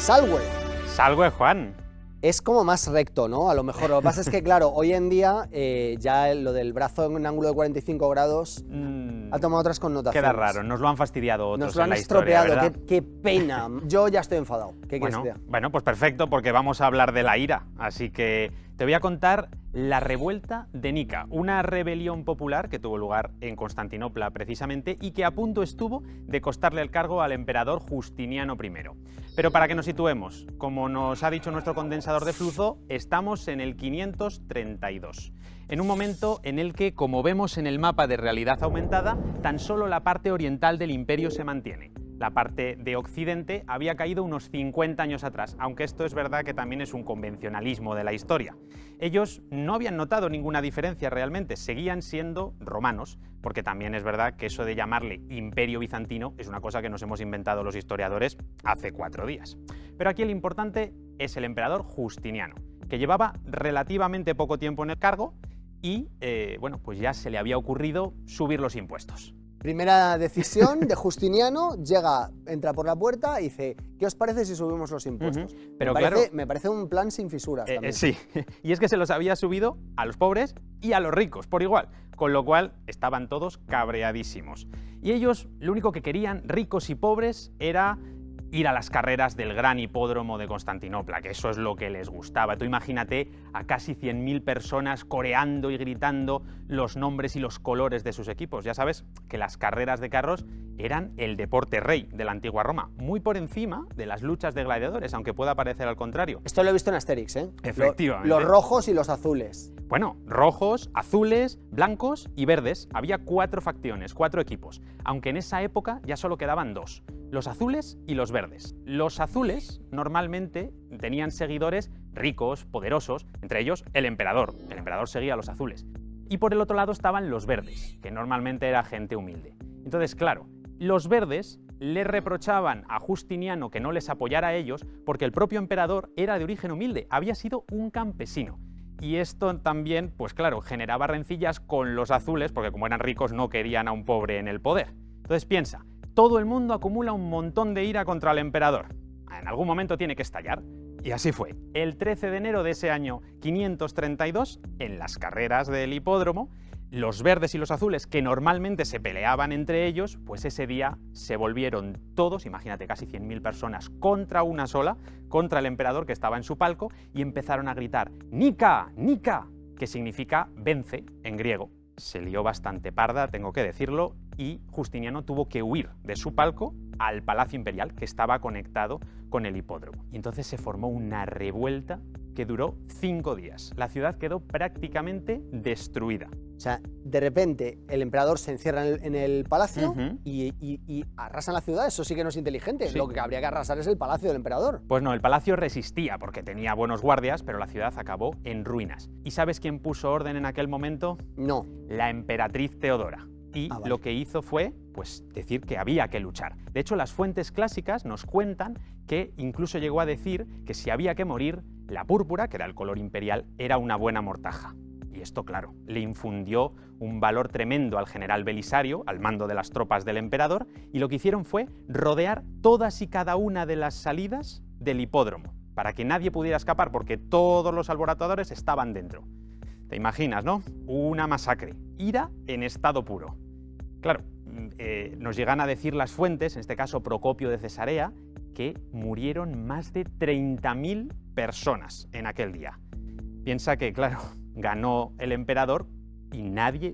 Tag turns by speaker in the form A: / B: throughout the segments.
A: Salve.
B: Salve, Juan.
A: Es como más recto, ¿no? A lo mejor. Lo que pasa es que, claro, hoy en día ya lo del brazo en un ángulo de 45 grados ha tomado otras connotaciones.
B: Queda raro, nos lo han fastidiado otros
A: nos lo han
B: en la historia,
A: estropeado,
B: ¿verdad?
A: qué pena. Yo ya estoy enfadado. ¿Qué quieres que diga?
B: Bueno, pues perfecto, porque vamos a hablar de la ira. Así que te voy a contar la revuelta de Nika, una rebelión popular que tuvo lugar en Constantinopla precisamente y que a punto estuvo de costarle el cargo al emperador Justiniano I. Pero para que nos situemos, como nos ha dicho nuestro condensador de flujo, estamos en el 532. En un momento en el que, como vemos en el mapa de realidad aumentada, tan solo la parte oriental del imperio se mantiene. La parte de Occidente había caído unos 50 años atrás, aunque esto es verdad que también es un convencionalismo de la historia. Ellos no habían notado ninguna diferencia realmente, seguían siendo romanos, porque también es verdad que eso de llamarle Imperio Bizantino es una cosa que nos hemos inventado los historiadores hace 4 días. Pero aquí el importante es el emperador Justiniano, que llevaba relativamente poco tiempo en el cargo y, bueno, pues ya se le había ocurrido subir los impuestos.
A: Primera decisión de Justiniano, entra por la puerta y dice, ¿qué os parece si subimos los impuestos?
B: Pero
A: me parece un plan sin fisuras también.
B: Sí, y es que se los había subido a los pobres y a los ricos por igual, con lo cual estaban todos cabreadísimos. Y ellos lo único que querían, ricos y pobres, era ir a las carreras del gran hipódromo de Constantinopla, que eso es lo que les gustaba. Tú imagínate a casi 100.000 personas coreando y gritando los nombres y los colores de sus equipos. Ya sabes que las carreras de carros eran el deporte rey de la antigua Roma, muy por encima de las luchas de gladiadores, aunque pueda parecer al contrario.
A: Esto lo he visto en Asterix, ¿eh?
B: Efectivamente.
A: Los rojos y los azules.
B: Bueno, rojos, azules, blancos y verdes. Había 4 facciones, 4 equipos, aunque en esa época ya solo quedaban 2, los azules y los verdes. Los azules normalmente tenían seguidores ricos, poderosos, entre ellos el emperador. El emperador seguía a los azules. Y por el otro lado estaban los verdes, que normalmente era gente humilde. Entonces, claro, los verdes le reprochaban a Justiniano que no les apoyara a ellos porque el propio emperador era de origen humilde, había sido un campesino. Y esto también, pues claro, generaba rencillas con los azules porque como eran ricos no querían a un pobre en el poder. Entonces piensa, todo el mundo acumula un montón de ira contra el emperador. En algún momento tiene que estallar. Y así fue. El 13 de enero de ese año 532, en las carreras del hipódromo, los verdes y los azules, que normalmente se peleaban entre ellos, pues ese día se volvieron todos, imagínate, casi 100.000 personas contra una sola, contra el emperador que estaba en su palco, y empezaron a gritar «Nika, Nika», que significa vence en griego. Se lió bastante parda, tengo que decirlo, y Justiniano tuvo que huir de su palco al Palacio Imperial, que estaba conectado con el hipódromo. Y entonces se formó una revuelta que duró 5 días. La ciudad quedó prácticamente destruida.
A: O sea, de repente el emperador se encierra en el palacio y arrasan la ciudad. Eso sí que no es inteligente.
B: Sí.
A: Lo que habría que arrasar es el palacio del emperador.
B: Pues no, el palacio resistía porque tenía buenos guardias, pero la ciudad acabó en ruinas. ¿Y sabes quién puso orden en aquel momento?
A: No.
B: La emperatriz Teodora. Y
A: vale.
B: lo que hizo fue, pues, decir que había que luchar. De hecho, las fuentes clásicas nos cuentan que incluso llegó a decir que si había que morir, la púrpura, que era el color imperial, era una buena mortaja. Y esto, claro, le infundió un valor tremendo al general Belisario, al mando de las tropas del emperador, y lo que hicieron fue rodear todas y cada una de las salidas del hipódromo, para que nadie pudiera escapar, porque todos los alborotadores estaban dentro. Te imaginas, ¿no? Una masacre. Ira en estado puro. Claro, nos llegan a decir las fuentes, en este caso Procopio de Cesarea, que murieron más de 30.000 personas en aquel día. Piensa que, claro, ganó el emperador y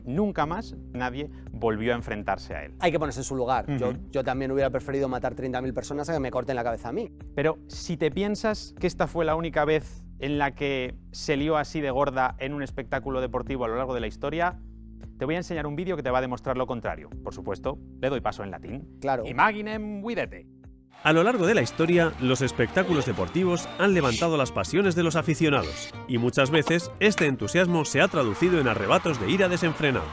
B: nunca más nadie volvió a enfrentarse a él.
A: Hay que ponerse en su lugar. Yo también hubiera preferido matar 30.000 personas a que me corten la cabeza a mí.
B: Pero si te piensas que esta fue la única vez en la que se lió así de gorda en un espectáculo deportivo a lo largo de la historia, te voy a enseñar un vídeo que te va a demostrar lo contrario. Por supuesto, le doy paso en latín.
A: Claro.
B: Imaginem videte.
C: A lo largo de la historia, los espectáculos deportivos han levantado las pasiones de los aficionados, y muchas veces este entusiasmo se ha traducido en arrebatos de ira desenfrenado.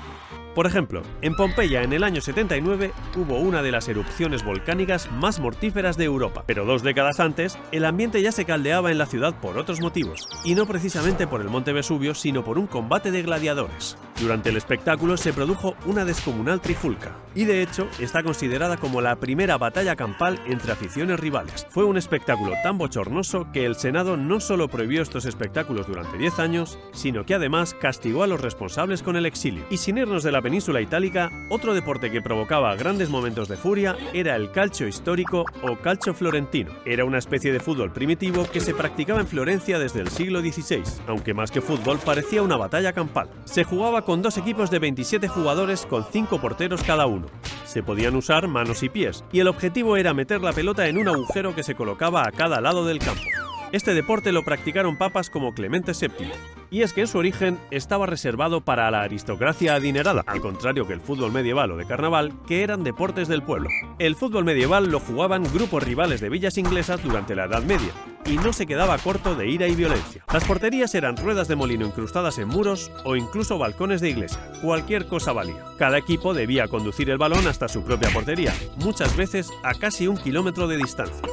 C: Por ejemplo, en Pompeya en el año 79 hubo una de las erupciones volcánicas más mortíferas de Europa, pero 2 décadas antes el ambiente ya se caldeaba en la ciudad por otros motivos, y no precisamente por el monte Vesubio, sino por un combate de gladiadores. Durante el espectáculo se produjo una descomunal trifulca, y de hecho está considerada como la primera batalla campal entre aficiones rivales. Fue un espectáculo tan bochornoso que el Senado no solo prohibió estos espectáculos durante 10 años, sino que además castigó a los responsables con el exilio. Y sin irnos de la península itálica, otro deporte que provocaba grandes momentos de furia era el calcio histórico o calcio florentino. Era una especie de fútbol primitivo que se practicaba en Florencia desde el siglo XVI, aunque más que fútbol parecía una batalla campal. Se jugaba con dos equipos de 27 jugadores con 5 porteros cada uno. Se podían usar manos y pies, y el objetivo era meter la pelota en un agujero que se colocaba a cada lado del campo. Este deporte lo practicaron papas como Clemente VII, y es que en su origen estaba reservado para la aristocracia adinerada, al contrario que el fútbol medieval o de carnaval, que eran deportes del pueblo. El fútbol medieval lo jugaban grupos rivales de villas inglesas durante la Edad Media, y no se quedaba corto de ira y violencia. Las porterías eran ruedas de molino incrustadas en muros o incluso balcones de iglesia. Cualquier cosa valía. Cada equipo debía conducir el balón hasta su propia portería, muchas veces a casi 1 kilómetro de distancia.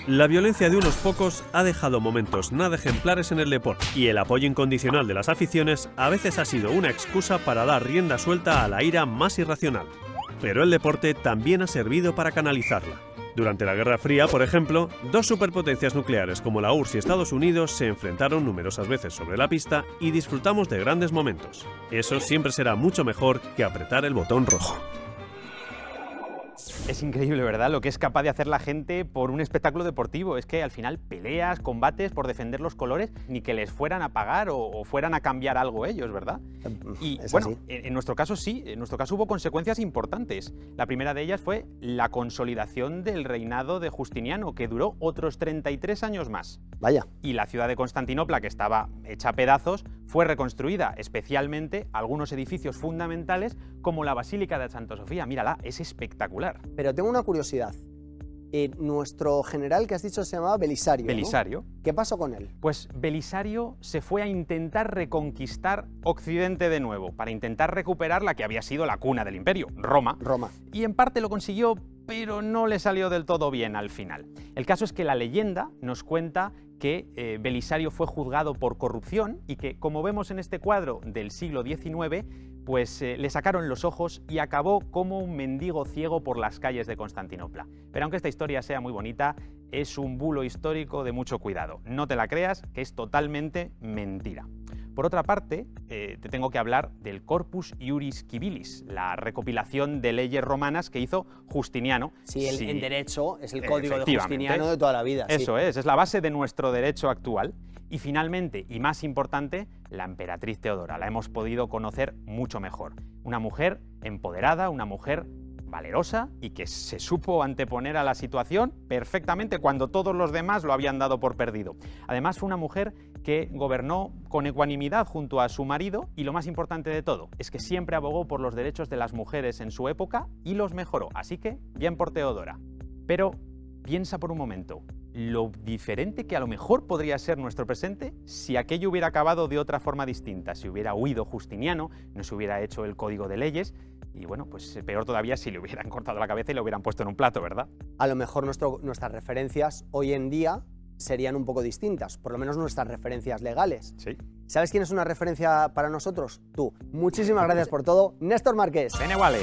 C: La violencia de unos pocos ha dejado momentos nada ejemplares en el deporte, y el apoyo incondicional de las aficiones a veces ha sido una excusa para dar rienda suelta a la ira más irracional. Pero el deporte también ha servido para canalizarla. Durante la Guerra Fría, por ejemplo, dos superpotencias nucleares como la URSS y Estados Unidos se enfrentaron numerosas veces sobre la pista y disfrutamos de grandes momentos. Eso siempre será mucho mejor que apretar el botón rojo.
B: Es increíble, ¿verdad?, lo que es capaz de hacer la gente por un espectáculo deportivo. Es que al final peleas, combates por defender los colores, ni que les fueran a pagar o fueran a cambiar algo ellos, ¿verdad? Y bueno, en nuestro caso sí, en nuestro caso hubo consecuencias importantes. La primera de ellas fue la consolidación del reinado de Justiniano, que duró otros 33 años más.
A: Vaya.
B: Y la ciudad de Constantinopla, que estaba hecha a pedazos, fue reconstruida, especialmente algunos edificios fundamentales como la Basílica de Santa Sofía. Mírala, es espectacular.
A: Pero tengo una curiosidad. Nuestro general que has dicho se llamaba Belisario,
B: Belisario.
A: ¿no? ¿Qué pasó con él?
B: Pues Belisario se fue a intentar reconquistar Occidente de nuevo, para intentar recuperar la que había sido la cuna del imperio, Roma. Y en parte lo consiguió, pero no le salió del todo bien al final. El caso es que la leyenda nos cuenta que Belisario fue juzgado por corrupción y que, como vemos en este cuadro del siglo XIX, pues le sacaron los ojos y acabó como un mendigo ciego por las calles de Constantinopla. Pero aunque esta historia sea muy bonita, es un bulo histórico de mucho cuidado. No te la creas, que es totalmente mentira. Por otra parte, te tengo que hablar del Corpus Iuris Civilis, la recopilación de leyes romanas que hizo Justiniano.
A: Sí, en derecho es el código de Justiniano de toda la vida.
B: Eso es la base de nuestro derecho actual. Y finalmente, y más importante, la emperatriz Teodora. La hemos podido conocer mucho mejor. Una mujer empoderada, una mujer valerosa y que se supo anteponer a la situación perfectamente cuando todos los demás lo habían dado por perdido. Además, fue una mujer que gobernó con ecuanimidad junto a su marido, y lo más importante de todo es que siempre abogó por los derechos de las mujeres en su época y los mejoró. Así que, bien por Teodora. Pero piensa por un momento lo diferente que a lo mejor podría ser nuestro presente si aquello hubiera acabado de otra forma distinta, si hubiera huido Justiniano, no se hubiera hecho el código de leyes, y bueno, pues peor todavía si le hubieran cortado la cabeza y lo hubieran puesto en un plato, ¿verdad?
A: A lo mejor nuestras referencias hoy en día serían un poco distintas, por lo menos nuestras referencias legales.
B: Sí.
A: ¿Sabes quién es una referencia para nosotros? Tú. Muchísimas gracias por todo, Néstor Marqués.
B: Bene vale.